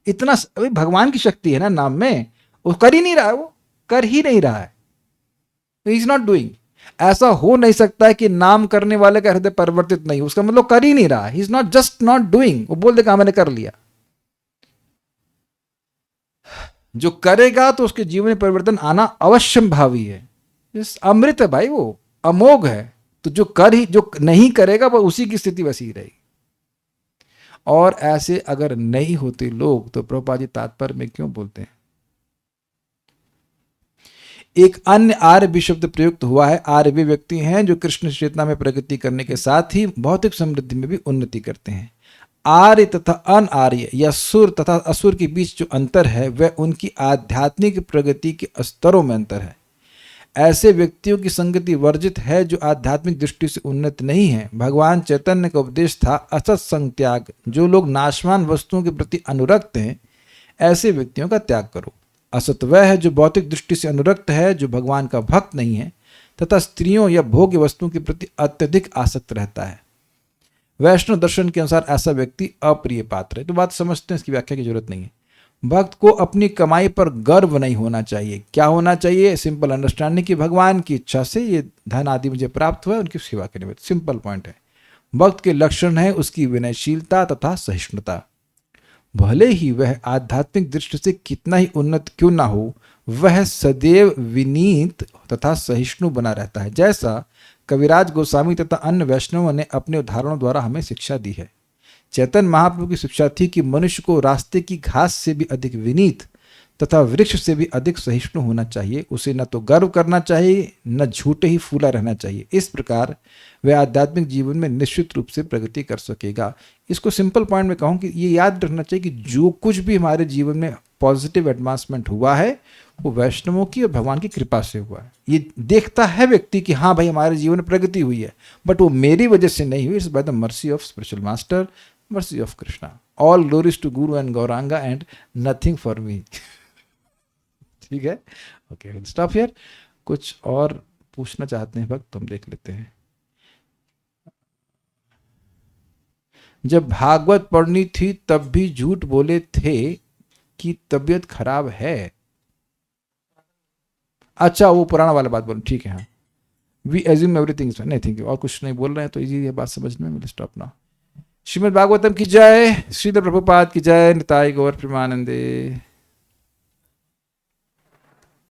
इतना अभी भगवान की शक्ति है ना नाम में, वो कर ही नहीं रहा है, वो कर ही नहीं रहा है, ही इज नॉट डूइंग। ऐसा हो नहीं सकता है कि नाम करने वाले का हृदय परिवर्तित नहीं, उसका मतलब कर ही नहीं रहा, he is not just not doing. वो बोल देगा मैंने कर लिया। जो करेगा तो उसके जीवन में परिवर्तन आना अवश्यम भावी है। अमृत है भाई, वो अमोघ है। तो जो नहीं करेगा वो उसी की स्थिति वैसी ही रहेगी। और ऐसे अगर नहीं होते लोग तो प्रभुपाद जी तात्पर्य में क्यों बोलते हैं? एक अन्य आर्य भी शब्द प्रयुक्त हुआ है। आर्य वे व्यक्ति हैं जो कृष्ण चेतना में प्रगति करने के साथ ही भौतिक समृद्धि में भी उन्नति करते हैं। आर्य तथा अन आर्य या सुर तथा असुर के बीच जो अंतर है वह उनकी आध्यात्मिक प्रगति के स्तरों में अंतर है। ऐसे व्यक्तियों की संगति वर्जित है जो आध्यात्मिक दृष्टि से उन्नत नहीं है। भगवान चैतन्य का उपदेश था असत्संग त्याग। जो लोग नाशवान वस्तुओं के प्रति अनुरक्त हैं, ऐसे व्यक्तियों का त्याग करो। असत वह है जो भौतिक दृष्टि से अनुरक्त है, जो भगवान का भक्त नहीं है तथा स्त्रियों या भोग्य वस्तुओं के प्रति अत्यधिक आसक्त रहता है। वैष्णव दर्शन के अनुसार ऐसा व्यक्ति अप्रिय पात्र है। तो बात समझते हैं, इसकी व्याख्या की जरूरत नहीं है। भक्त को अपनी कमाई पर गर्व नहीं होना चाहिए। क्या होना चाहिए? सिंपल अंडरस्टैंडिंग कि भगवान की इच्छा से ये धन आदि मुझे प्राप्त हुआ है, उनकी सेवा के निमित्त। सिंपल पॉइंट है। भक्त के लक्षण है उसकी विनयशीलता तथा सहिष्णुता। भले ही वह आध्यात्मिक दृष्टि से कितना ही उन्नत क्यों ना हो, वह सदैव विनीत तथा सहिष्णु बना रहता है, जैसा कविराज गोस्वामी तथा अन्य वैष्णवों ने अपने उदाहरणों द्वारा हमें शिक्षा दी है। चैतन्य महाप्रभु की शिक्षा थी कि मनुष्य को रास्ते की घास से भी अधिक विनीत तथा वृक्ष से भी अधिक सहिष्णु होना चाहिए। उसे न तो गर्व करना चाहिए, न झूठे ही फूला रहना चाहिए। इस प्रकार वह आध्यात्मिक जीवन में निश्चित रूप से प्रगति कर सकेगा। इसको सिंपल पॉइंट में कहूँ कि ये याद रखना चाहिए कि जो कुछ भी हमारे जीवन में पॉजिटिव एडवांसमेंट हुआ है वो वैष्णवों की और भगवान की कृपा से हुआ है। ये देखता है व्यक्ति कि हाँ भाई हमारे जीवन में प्रगति हुई है, बट वो मेरी वजह से नहीं हुई। It's by the mercy of spiritual master, mercy of Krishna. All glories to guru and Gauranga and nothing for me. ठीक है, ओके, स्टॉप हियर। कुछ और पूछना चाहते हैं भक्त, तुम देख लेते हैं। जब भागवत पढ़नी थी तब भी झूठ बोले थे कि तबीयत खराब है। अच्छा, वो पुराना वाला बात बोलो, ठीक है। हाँ, वी एज्यूम एवरीथिंग इज नहीं, थिंक और कुछ नहीं बोल रहे हैं तो इजी है बात समझने में। स्टॉप ना। श्रीमद् भागवतम की जय, श्रील प्रभुपाद की जय, निताई गौर प्रेमानंदे।